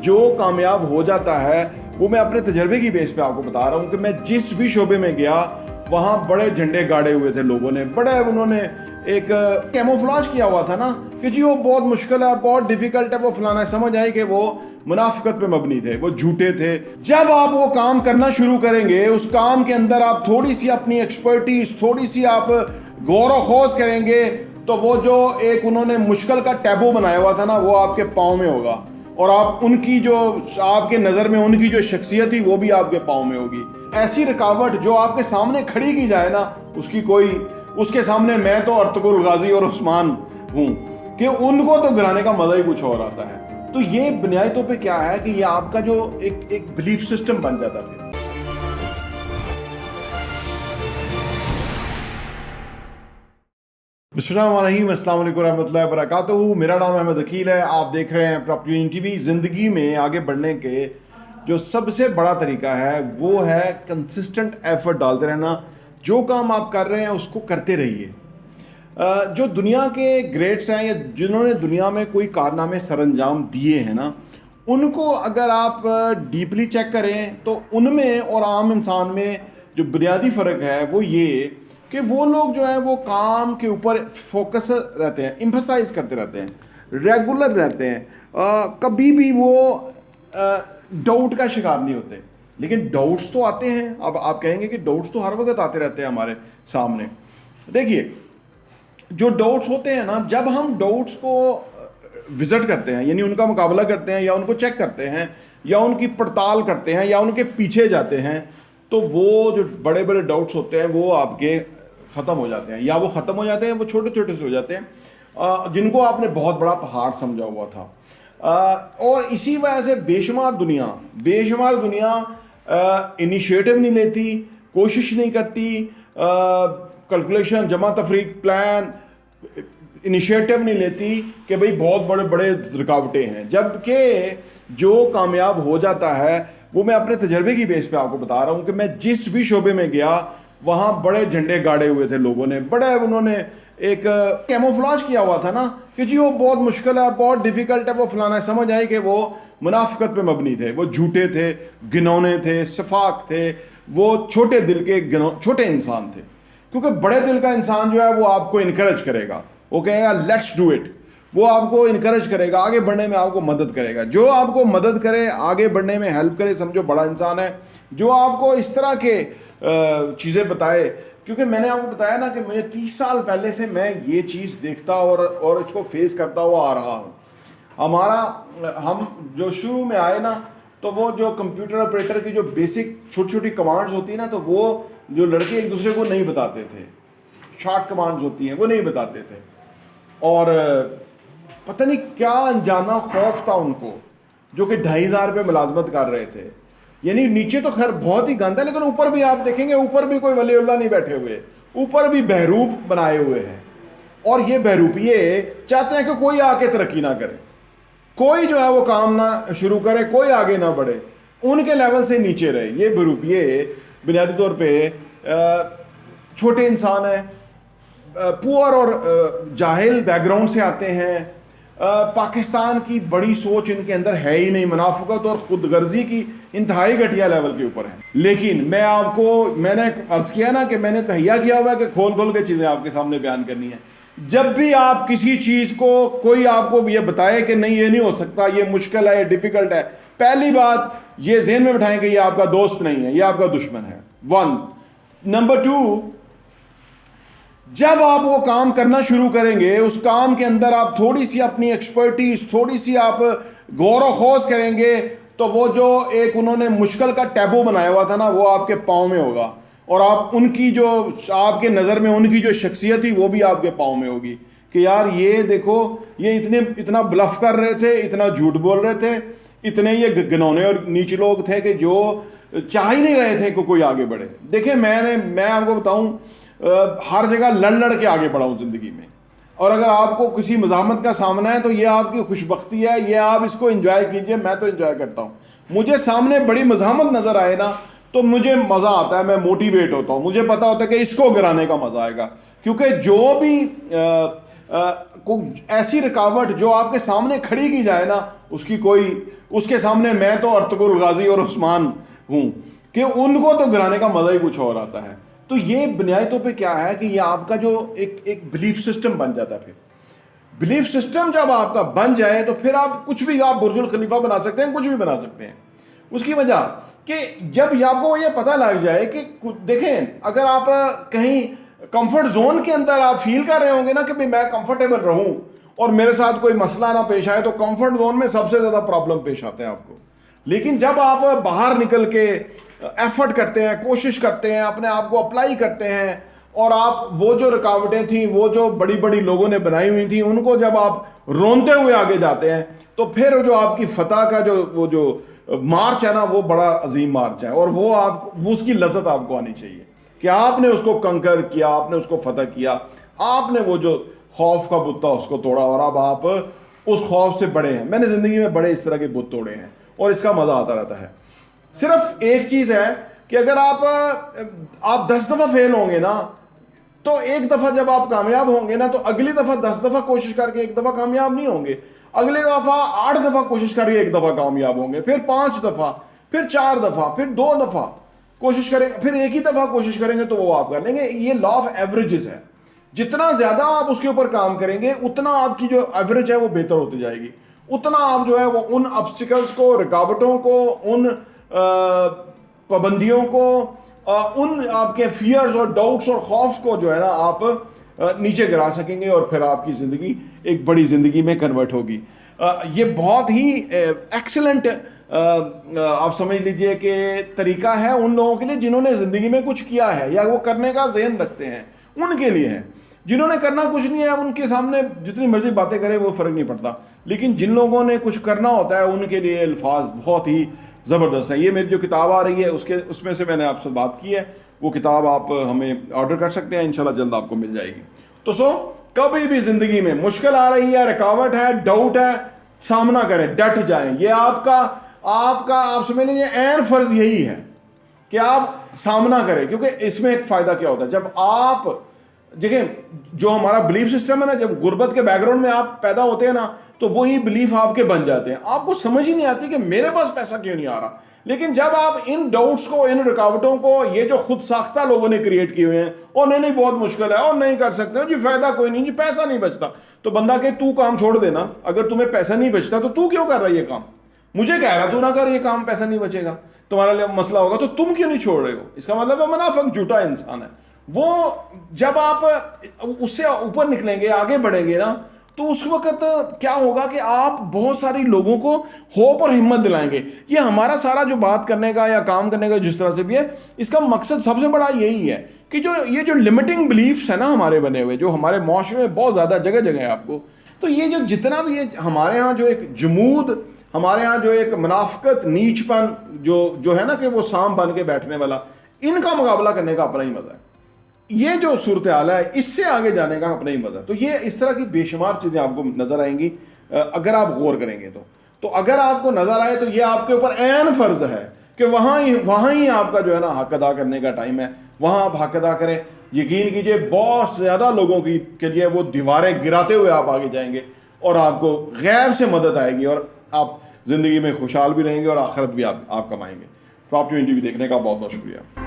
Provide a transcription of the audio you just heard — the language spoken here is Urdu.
جو کامیاب ہو جاتا ہے وہ میں اپنے تجربے کی بیس پہ آپ کو بتا رہا ہوں کہ میں جس بھی شعبے میں گیا وہاں بڑے جھنڈے گاڑے ہوئے تھے لوگوں نے, بڑے انہوں نے ایک کیموفلاج کیا ہوا تھا نا کہ جی وہ بہت مشکل ہے, بہت ڈیفیکلٹ ہے, وہ فلانا ہے. سمجھ آئی کہ وہ منافقت پہ مبنی تھے, وہ جھوٹے تھے. جب آپ وہ کام کرنا شروع کریں گے, اس کام کے اندر آپ تھوڑی سی اپنی ایکسپرٹیز, تھوڑی سی آپ غور و خوض کریں گے, تو وہ جو ایک انہوں نے مشکل کا ٹیبو بنایا ہوا تھا نا وہ آپ کے پاؤں میں ہوگا, اور آپ ان کی جو آپ کے نظر میں ان کی جو شخصیت تھی وہ بھی آپ کے پاؤں میں ہوگی. ایسی رکاوٹ جو آپ کے سامنے کھڑی کی جائے نا, اس کے سامنے میں تو ارطغرل غازی اور عثمان ہوں کہ ان کو تو گرانے کا مزہ ہی کچھ اور آتا ہے. تو یہ بنیادی طور پہ کیا ہے کہ یہ آپ کا جو ایک بلیف سسٹم بن جاتا ہے. بسم اللہ الرحمن الرحیم. السلام علیکم ورحمۃ اللہ وبرکاتہ. میرا نام احمد عقیل ہے. آپ دیکھ رہے ہیں پراپرٹی ٹی وی. زندگی میں آگے بڑھنے کے جو سب سے بڑا طریقہ ہے وہ ہے کنسسٹنٹ ایفرٹ ڈالتے رہنا. جو کام آپ کر رہے ہیں اس کو کرتے رہیے. جو دنیا کے گریٹس ہیں یا جنہوں نے دنیا میں کوئی کارنامے سر انجام دیے ہیں نا, ان کو اگر آپ ڈیپلی چیک کریں تو ان میں اور عام انسان میں جو بنیادی فرق ہے وہ یہ کہ وہ لوگ جو ہیں وہ کام کے اوپر فوکس رہتے ہیں, ایمفسائز کرتے رہتے ہیں, ریگولر رہتے ہیں, کبھی بھی وہ ڈاؤٹ کا شکار نہیں ہوتے. لیکن ڈاؤٹس تو آتے ہیں. اب آپ کہیں گے کہ ڈاؤٹس تو ہر وقت آتے رہتے ہیں ہمارے سامنے. دیکھیے, جو ڈاؤٹس ہوتے ہیں نا, جب ہم ڈاؤٹس کو وزٹ کرتے ہیں, یعنی ان کا مقابلہ کرتے ہیں یا ان کو چیک کرتے ہیں یا ان کی پڑتال کرتے ہیں یا ان کے پیچھے جاتے ہیں, تو وہ جو بڑے بڑے ڈاؤٹس ہوتے ہیں وہ آپ کے ختم ہو جاتے ہیں, یا وہ ختم ہو جاتے ہیں, وہ چھوٹے چھوٹے سے ہو جاتے ہیں جن کو آپ نے بہت بڑا پہاڑ سمجھا ہوا تھا. اور اسی وجہ سے بے شمار دنیا انیشیٹو نہیں لیتی, کوشش نہیں کرتی, کیلکولیشن, جمع تفریق, پلان, انیشیٹو نہیں لیتی کہ بھئی بہت بڑے بڑے رکاوٹیں ہیں. جبکہ جو کامیاب ہو جاتا ہے وہ میں اپنے تجربے کی بیس پہ آپ کو بتا رہا ہوں کہ میں جس بھی شعبے میں گیا وہاں بڑے جھنڈے گاڑے ہوئے تھے لوگوں نے, بڑے انہوں نے ایک کیموفلاج کیا ہوا تھا نا کہ جی وہ بہت مشکل ہے, بہت ڈیفیکلٹ ہے, وہ فلانا ہے. سمجھ آئی کہ وہ منافقت پہ مبنی تھے, وہ جھوٹے تھے, گنونے تھے, سفاک تھے, وہ چھوٹے دل کے چھوٹے انسان تھے. کیونکہ بڑے دل کا انسان جو ہے وہ آپ کو انکریج کرے گا, وہ کہے گا لیٹس ڈو اٹ, وہ آپ کو انکریج کرے گا, آگے بڑھنے میں آپ کو مدد کرے گا. جو آپ کو مدد کرے, آگے بڑھنے میں ہیلپ کرے, سمجھو بڑا انسان ہے. جو آپ کو اس طرح کے چیزیں بتائے, کیونکہ میں نے آپ کو بتایا نا کہ مجھے 30 سال پہلے سے میں یہ چیز دیکھتا اور اس کو فیس کرتا ہوا آ رہا ہوں. ہم جو شروع میں آئے نا, تو وہ جو کمپیوٹر آپریٹر کی جو بیسک چھوٹی چھوٹی کمانڈز ہوتی ہیں نا, تو وہ جو لڑکے ایک دوسرے کو نہیں بتاتے تھے, شارٹ کمانڈز ہوتی ہیں وہ نہیں بتاتے تھے. اور پتہ نہیں کیا انجانا خوف تھا ان کو, جو کہ 2500 روپے ملازمت کر رہے تھے. یعنی نیچے تو خیر بہت ہی گند ہے, لیکن اوپر بھی آپ دیکھیں گے اوپر بھی کوئی ولی اللہ نہیں بیٹھے ہوئے, اوپر بھی بہروپ بنائے ہوئے ہیں. اور یہ بہروپیے چاہتے ہیں کہ کوئی آ کے ترقی نہ کرے, کوئی جو ہے وہ کام نہ شروع کرے, کوئی آگے نہ بڑھے, ان کے لیول سے نیچے رہے. یہ بہروپیے بنیادی طور پہ چھوٹے انسان ہیں, پور اور جاہل بیک گراؤنڈ سے آتے ہیں. پاکستان کی بڑی سوچ ان کے اندر ہے ہی نہیں, منافقت اور خود غرضی کی انتہائی گھٹیا لیول کے اوپر ہے. لیکن میں نے عرض کیا نا کہ میں نے تہیہ کیا ہوا ہے کہ کھول کے چیزیں آپ کے سامنے بیان کرنی ہیں. جب بھی آپ کسی چیز کو کوئی آپ کو یہ بتائے کہ نہیں یہ نہیں ہو سکتا, یہ مشکل ہے, یہ ڈیفیکلٹ ہے, پہلی بات یہ ذہن میں بٹھائیں کہ یہ آپ کا دوست نہیں ہے, یہ آپ کا دشمن ہے. 1 نمبر 2, جب آپ وہ کام کرنا شروع کریں گے, اس کام کے اندر آپ تھوڑی سی اپنی ایکسپرٹیز, تھوڑی سی آپ غور و خوض کریں گے, تو وہ جو ایک انہوں نے مشکل کا ٹیبو بنایا ہوا تھا نا وہ آپ کے پاؤں میں ہوگا, اور آپ ان کی جو آپ کے نظر میں ان کی جو شخصیت تھی وہ بھی آپ کے پاؤں میں ہوگی کہ یار یہ دیکھو, یہ اتنا بلف کر رہے تھے, اتنا جھوٹ بول رہے تھے, اتنے یہ گنونے اور نیچ لوگ تھے کہ جو چاہ ہی نہیں رہے تھے کہ کوئی آگے بڑھے. دیکھیں میں آپ کو بتاؤں, ہر جگہ لڑ کے آگے بڑھا ہوں زندگی میں, اور اگر آپ کو کسی مزاحمت کا سامنا ہے تو یہ آپ کی خوش بختی ہے, یہ آپ اس کو انجوائے کیجئے. میں تو انجوائے کرتا ہوں. مجھے سامنے بڑی مزاحمت نظر آئے نا تو مجھے مزہ آتا ہے, میں موٹیویٹ ہوتا ہوں, مجھے پتا ہوتا ہے کہ اس کو گرانے کا مزہ آئے گا. کیونکہ جو بھی ایسی رکاوٹ جو آپ کے سامنے کھڑی کی جائے نا, اس کے سامنے میں تو ارطغرل غازی اور عثمان ہوں کہ ان کو تو گرانے کا مزہ ہی کچھ اور آتا ہے. تو یہ بنیادی طور پہ کیا ہے کہ یہ آپ کا جو ایک بلیف سسٹم بن جاتا ہے. پھر بلیف سسٹم جب آپ کا بن جائے تو پھر آپ کچھ بھی, آپ برج الخلیفہ بنا سکتے ہیں, کچھ بھی بنا سکتے ہیں. اس کی وجہ کہ جب آپ کو یہ پتہ لگ جائے کہ دیکھیں, اگر آپ کہیں کمفرٹ زون کے اندر آپ فیل کر رہے ہوں گے نا کہ میں کمفرٹیبل رہوں اور میرے ساتھ کوئی مسئلہ نہ پیش آئے, تو کمفرٹ زون میں سب سے زیادہ پرابلم پیش آتے ہیں آپ کو. لیکن جب آپ باہر نکل کے ایفرٹ کرتے ہیں, کوشش کرتے ہیں, اپنے آپ کو اپلائی کرتے ہیں, اور آپ وہ جو رکاوٹیں تھیں, وہ جو بڑی بڑی لوگوں نے بنائی ہوئی تھیں, ان کو جب آپ رونتے ہوئے آگے جاتے ہیں, تو پھر جو آپ کی فتح کا وہ جو مارچ ہے نا, وہ بڑا عظیم مارچ ہے. اور وہ اس کی لذت آپ کو آنی چاہیے کہ آپ نے اس کو کنکر کیا, آپ نے اس کو فتح کیا, آپ نے وہ جو خوف کا بت تھا اس کو توڑا, اور اب آپ اس خوف سے بڑے ہیں. میں نے زندگی میں بڑے اس طرح کے بت توڑے ہیں اور اس کا مزہ آتا رہتا ہے. صرف ایک چیز ہے کہ اگر آپ 10 دفعہ فیل ہوں گے نا, تو ایک دفعہ جب آپ کامیاب ہوں گے نا, تو اگلی دفعہ 10 دفعہ کوشش کر کے ایک دفعہ کامیاب نہیں ہوں گے, اگلی دفعہ 8 دفعہ کوشش کر کے ایک دفعہ کامیاب ہوں گے, پھر 5 دفعہ, پھر 4 دفعہ, پھر 2 دفعہ کوشش کریں, پھر ایک ہی دفعہ کوشش کریں گے تو وہ آپ کر لیں گے. یہ لا آف ایوریجز ہے. جتنا زیادہ آپ اس کے اوپر کام کریں گے, اتنا آپ کی جو ایوریج ہے وہ بہتر ہوتی جائے گی, اتنا آپ جو ہے وہ ان آبسٹیکلز کو, رکاوٹوں کو, ان پابندیوں کو, ان آپ کے فیئرز اور ڈاؤٹس اور خوف کو جو ہے نا آپ نیچے گرا سکیں گے, اور پھر آپ کی زندگی ایک بڑی زندگی میں کنورٹ ہوگی. یہ بہت ہی ایکسلنٹ آپ سمجھ لیجئے کہ طریقہ ہے ان لوگوں کے لیے جنہوں نے زندگی میں کچھ کیا ہے یا وہ کرنے کا ذہن رکھتے ہیں. ان کے لیے ہے. جنہوں نے کرنا کچھ نہیں ہے, ان کے سامنے جتنی مرضی باتیں کریں وہ فرق نہیں پڑتا. لیکن جن لوگوں نے کچھ کرنا ہوتا ہے, ان کے لیے الفاظ بہت ہی زبردست ہے. یہ میری جو کتاب آ رہی ہے اس میں سے میں نے آپ سے بات کی ہے, وہ کتاب آپ ہمیں آرڈر کر سکتے ہیں, انشاءاللہ جلد آپ کو مل جائے گی. تو کبھی بھی زندگی میں مشکل آ رہی ہے, رکاوٹ ہے, ڈاؤٹ ہے, سامنا کریں, ڈٹ جائیں. یہ آپ کا سمجھ لیجیے عین فرض یہی ہے کہ آپ سامنا کریں, کیونکہ اس میں ایک فائدہ کیا ہوتا ہے, جب آپ دیکھیں جو ہمارا بلیف سسٹم ہے نا, جب غربت کے بیک گراؤنڈ میں آپ پیدا ہوتے ہیں نا, تو وہی بلیف آپ کے بن جاتے ہیں. آپ کو سمجھ ہی نہیں آتی کہ میرے پاس پیسہ کیوں نہیں آ رہا. لیکن جب آپ ان ڈاؤٹس کو, ان رکاوٹوں کو, یہ جو خود ساختہ لوگوں نے کریٹ کیے ہوئے ہیں, اور نہیں بہت مشکل ہے, اور نہیں کر سکتے جی, فائدہ کوئی نہیں جی, پیسہ نہیں بچتا, تو بندہ کہ تو کام چھوڑ دینا. اگر تمہیں پیسہ نہیں بچتا تو کیوں کر رہا ہے یہ کام؟ مجھے کہہ رہا تو نہ کر یہ کام, پیسہ نہیں بچے گا, تمہارا لیے مسئلہ ہوگا, تو تم کیوں نہیں چھوڑ رہے ہو؟ اس کا مطلب ہے منافق, جھوٹا انسان ہے وہ. جب آپ اس سے اوپر نکلیں گے, آگے بڑھیں گے نا, تو اس وقت کیا ہوگا کہ آپ بہت ساری لوگوں کو ہوپ اور ہمت دلائیں گے. یہ ہمارا سارا جو بات کرنے کا یا کام کرنے کا جس طرح سے بھی ہے, اس کا مقصد سب سے بڑا یہی ہے کہ یہ جو لمیٹنگ بلیفس ہیں نا ہمارے بنے ہوئے, جو ہمارے معاشرے میں بہت زیادہ جگہ جگہ ہے آپ کو, تو یہ جو جتنا بھی ہمارے ہاں جو ایک جمود, ہمارے ہاں جو ایک منافقت, نیچ پن جو ہے نا کہ وہ سام بن کے بیٹھنے والا, ان کا مقابلہ کرنے کا اپنا ہی مزہ ہے. یہ جو صورتحال ہے, اس سے آگے جانے کا اپنا ہی مزہ. تو یہ اس طرح کی بے شمار چیزیں آپ کو نظر آئیں گی اگر آپ غور کریں گے. تو اگر آپ کو نظر آئے تو یہ آپ کے اوپر عین فرض ہے کہ وہاں ہی آپ کا جو ہے نا حق ادا کرنے کا ٹائم ہے, وہاں آپ حق ادا کریں. یقین کیجئے بہت زیادہ لوگوں کے لیے وہ دیواریں گراتے ہوئے آپ آگے جائیں گے, اور آپ کو غیب سے مدد آئے گی, اور آپ زندگی میں خوشحال بھی رہیں گے, اور آخرت بھی آپ کمائیں گے. تو آپ جو انٹرویو دیکھنے کا بہت بہت شکریہ.